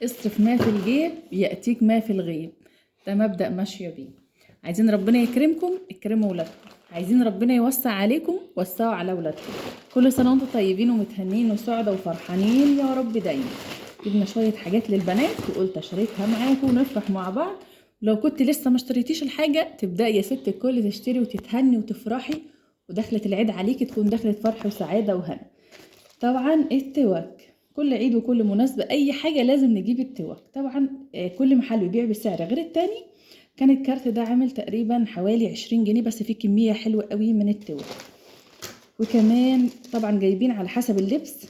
اصرف ما في الجيب يأتيك ما في الغيب. ده مبدأ ماشية بيه. عايزين ربنا يكرمكم، اكرموا ولادكم. عايزين ربنا يوسع عليكم، وسعوا على ولادكم. كل سنة وانتم طيبين ومتهنين وسعدة وفرحانين يا رب دايما. جبنا شوية حاجات للبنات وقلت اشاركها معاكم ونفرح مع بعض. لو كنت لسه ما اشتريتيش الحاجة تبدأي يا ست الكل تشتري وتتهني وتفرحي، ودخلة العيد عليكي تكون دخلة فرح وسعادة وهنا. طبعا التوك، كل عيد وكل مناسبة أي حاجة لازم نجيب التوك طبعا. كل محل بيبيع بسعر غير التاني. كان الكارت ده عامل تقريبا حوالي 20 جنيه، بس فيه كمية حلوة قوي من التوك. وكمان طبعا جايبين على حسب اللبس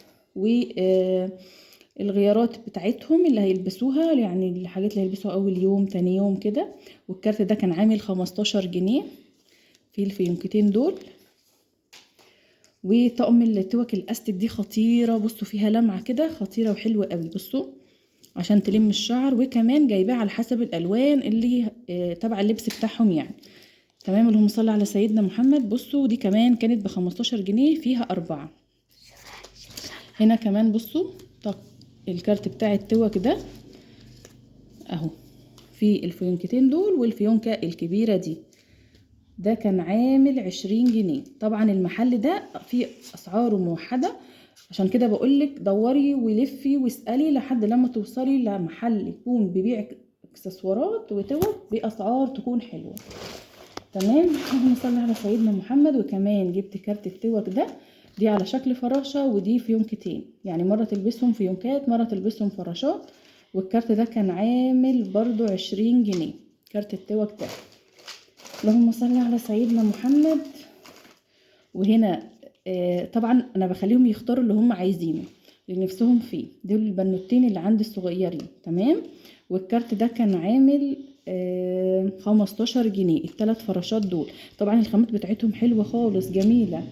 والغيارات بتاعتهم اللي هيلبسوها، يعني الحاجات اللي هيلبسوها أول يوم تاني يوم كده. والكارت ده كان عامل 15 جنيه في الفيونكتين دول. وطقم التوك الاستك دي خطيره، بصوا فيها لمعه كده خطيره وحلوه قوي، بصوا عشان تلم الشعر. وكمان جايباه على حسب الالوان اللي تبع اللبس بتاعهم يعني. تمام، اللهم صل على سيدنا محمد. بصوا دي كمان كانت ب15 جنيه، فيها 4. هنا كمان بصوا طق الكارت بتاع التوك ده اهو، في الفيونكتين دول والفيونكة الكبيرة دي. ده كان عامل 20 جنيه. طبعا المحل ده فيه اسعاره موحدة، عشان كده بقولك دوري ولفي واسألي لحد لما توصلي لمحل يكون بيبيع اكسسوارات وتوك بأسعار تكون حلوة. تمام، اللهم صل على سيدنا محمد. وكمان جبت كارت التوك ده، دي على شكل فراشة ودي فيونكتين، يعني مرة تلبسهم فيونكات مرة تلبسهم فراشات. والكارت ده كان عامل برضو 20 جنيه، كارت التوك ده. اللهم صل على سيدنا محمد. وهنا طبعا انا بخليهم يختاروا اللي هم عايزينه اللي نفسهم فيه. دول البنوتين اللي عندي الصغيرين. تمام، والكارت ده كان عامل 15 جنيه، الثلاث فراشات دول. طبعا الخامات بتاعتهم حلوة خالص جميلة.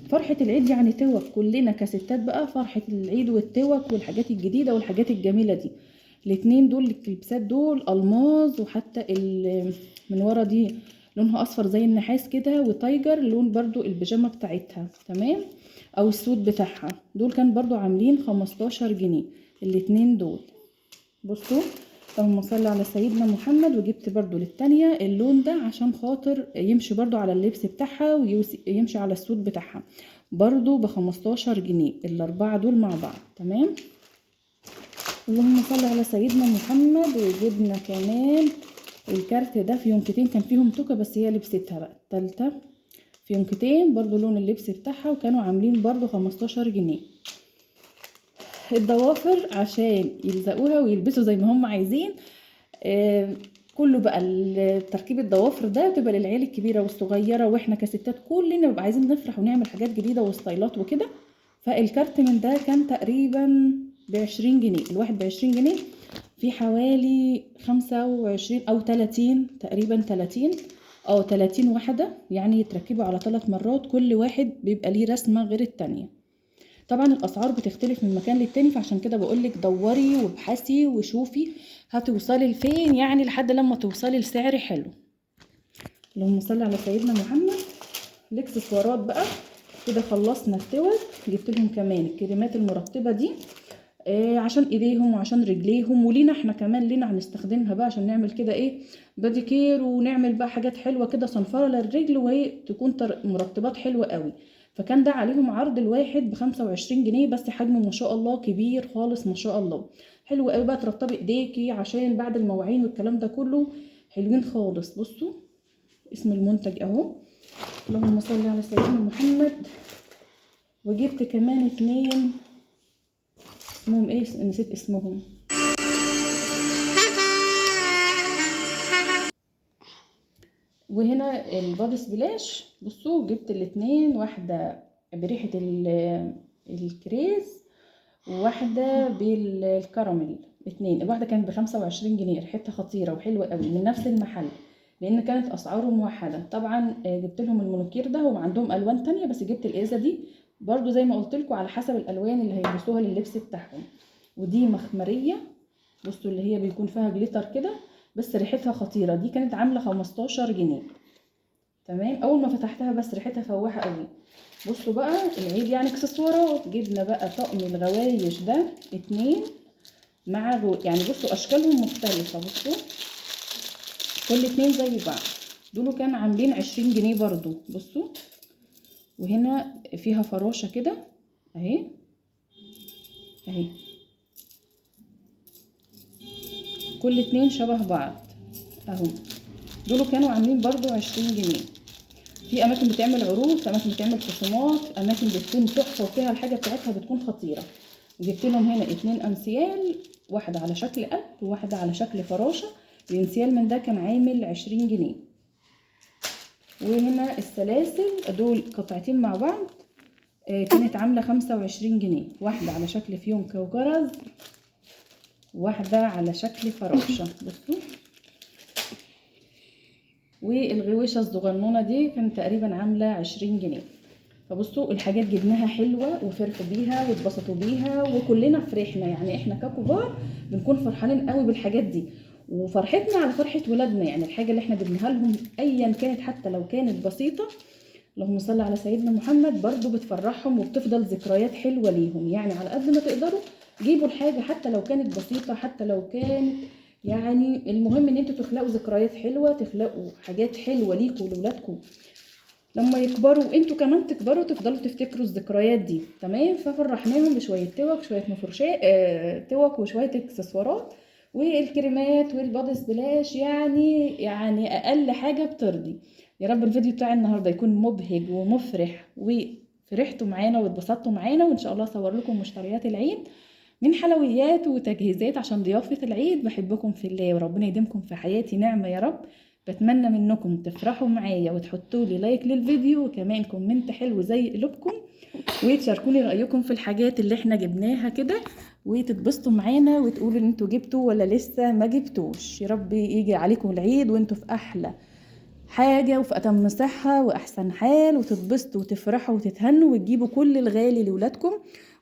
فرحة العيد يعني توك، كلنا كستات بقى فرحة العيد والتوك والحاجات الجديدة والحاجات الجميلة دي. الاتنين دول الكليبسات دول الماظ، وحتى من ورا دي لونها اصفر زي النحاس كده، وتايجر لون برضو البيجامه بتاعتها. تمام، او السوت بتاعها. دول كان برضو عاملين 15 جنيه الاتنين دول. بصوا، اللهم صل على سيدنا محمد. وجبت برضو للتانية اللون ده عشان خاطر يمشي برضو على اللبس بتاعها ويمشي على السوت بتاعها، برضو ب15 جنيه الاربعة دول مع بعض. تمام، اللهم صل على سيدنا محمد. وجبنا كمان الكارت ده فيونكتين، كان فيهم توكة بس هي لبستها بقى التالتة. فيونكتين برضو لون اللبس بتاعها، وكانوا عاملين برضو 15 جنيه. الضوافر عشان يلزقوها ويلبسوا زي ما هم عايزين. كله بقى تركيب الضوافر ده بتبقى للعيال الكبيرة والصغيرة، واحنا كستات كلنا بنبقى عايزين نفرح ونعمل حاجات جديدة وستايلات وكده. فالكارت من ده كان تقريبا ب20 جنيه، الواحد ب20 جنيه. في حوالي 25 او 30 تقريبا، 30 او 30 واحدة، يعني يتركبوا على 3 مرات، كل واحد بيبقى ليه رسمة غير التانية. طبعا الاسعار بتختلف من مكان للتاني، فعشان كده بقولك دوري وابحثي وشوفي هتوصلي لفين، يعني لحد لما توصلي لسعر حلو. اللهم صل على سيدنا محمد. الاكسسوارات بقى كده خلصنا التوك. جبت لهم كمان الكريمات المرطبه دي عشان ايديهم وعشان رجليهم، ولينا احنا كمان لينا هنستخدمها بقى عشان نعمل كده بادي كير، ونعمل بقى حاجات حلوه كده صنفره للرجل، وهي تكون مرطبات حلوه قوي. فكان ده عليهم عرض الواحد ب25 جنيه، بس حجمه ما شاء الله كبير خالص ما شاء الله. حلو قوي بقى ترطبي ايديكي عشان بعد المواعين والكلام ده كله، حلوين خالص. بصوا اسم المنتج اهو، اللهم صل على سيدنا محمد. وجبت كمان 2 اسمهم نسيت اسمهم. وهنا البادي سبلاش، بصوا جبت الاتنين، واحدة بريحة الكريز وواحدة بالكراميل. اتنين، الواحدة كانت ب25 جنيه، ريحتها خطيرة وحلوة قوي من نفس المحل، لان كانت اسعاره موحدة. طبعا جبت لهم المونوكير ده، وعندهم الوان تانية بس جبت الازازة دي برضو زي ما قلت لكم على حسب الالوان اللي هيلبسوها لللبس بتاعهم. ودي مخمرية، بصوا اللي هي بيكون فيها جليتر كده، بس ريحتها خطيرة. دي كانت عاملة 15 جنيه. تمام، اول ما فتحتها بس ريحتها فواحة قوي. بصوا بقى العيد يعني اكسسوارات. جبنا بقى طقم الغوايش ده 2 مع يعني بصوا اشكالهم مختلفه. بصوا كل اتنين زي بعض. دول كانوا عاملين 20 جنيه برضو. بصوا وهنا فيها فراشه كده اهي اهي، كل اتنين شبه بعض اهو. دول كانوا عاملين برضو 20 جنيه. في اماكن بتعمل عروض، في اماكن بتعمل خصومات، اماكن بتكون تحفه وفيها الحاجه بتاعتها بتكون خطيره. جبت لهم هنا 2 انسيال، واحده على شكل قلب وواحده على شكل فراشه. الانسيال من ده كان عامل 20 جنيه. وهنا السلاسل دول قطعتين مع بعض كانت عامله 25 جنيه، واحده على شكل فيونكه وجرز، واحده على شكل فراشه. بصوا والغويشه الصغنونه دي كانت تقريبا عامله 20 جنيه. فبصوا الحاجات جبناها حلوه وفرحوا بيها واتبسطوا بيها وكلنا فرحنا، يعني احنا ككبار بنكون فرحانين قوي بالحاجات دي، وفرحتنا على فرحه ولادنا. يعني الحاجه اللي احنا جبناها لهم ايا كانت حتى لو كانت بسيطه، اللهم صل على سيدنا محمد، برضو بتفرحهم وبتفضل ذكريات حلوه ليهم. يعني على قد ما تقدروا جيبوا الحاجه حتى لو كانت بسيطه، حتى لو كانت يعني المهم ان انتوا تخلقوا ذكريات حلوه، تخلقوا حاجات حلوه ليكوا ولولادكم لما يكبروا، وانتوا كمان تكبروا تفضلوا تفتكروا الذكريات دي. تمام. ففرحناهم بشويه توك، شويه مفروشات توك وشويه اكسسوارات والكريمات والبادي سبلاش، يعني اقل حاجه بترضي. يا رب الفيديو بتاع النهارده يكون مبهج ومفرح وفرحتوا معانا واتبسطتوا معانا، وان شاء الله اصور لكم مشتريات العيد من حلويات وتجهيزات عشان ضيافة العيد. بحبكم في الله وربنا يديمكم في حياتي نعمة يا رب. بتمنى منكم تفرحوا معايا وتحطوا لي لايك للفيديو وكمان كومنت حلو زي قلوبكم، وتشاركوني رأيكم في الحاجات اللي احنا جبناها كده، وتتبسطوا معانا وتقولوا ان انتوا جبتوا ولا لسه ما جبتوش. يا رب يجي عليكم العيد وانتوا في احلى حاجة وفي أتم صحة وأحسن حال، وتتبسطوا وتفرحوا وتتهنوا وتجيبوا كل الغالي لولادكم،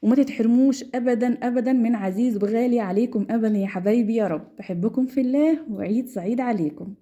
وما تتحرموش أبدا أبدا من عزيز وغالي عليكم أبدا يا حبايبي. يا رب بحبكم في الله وعيد سعيد عليكم.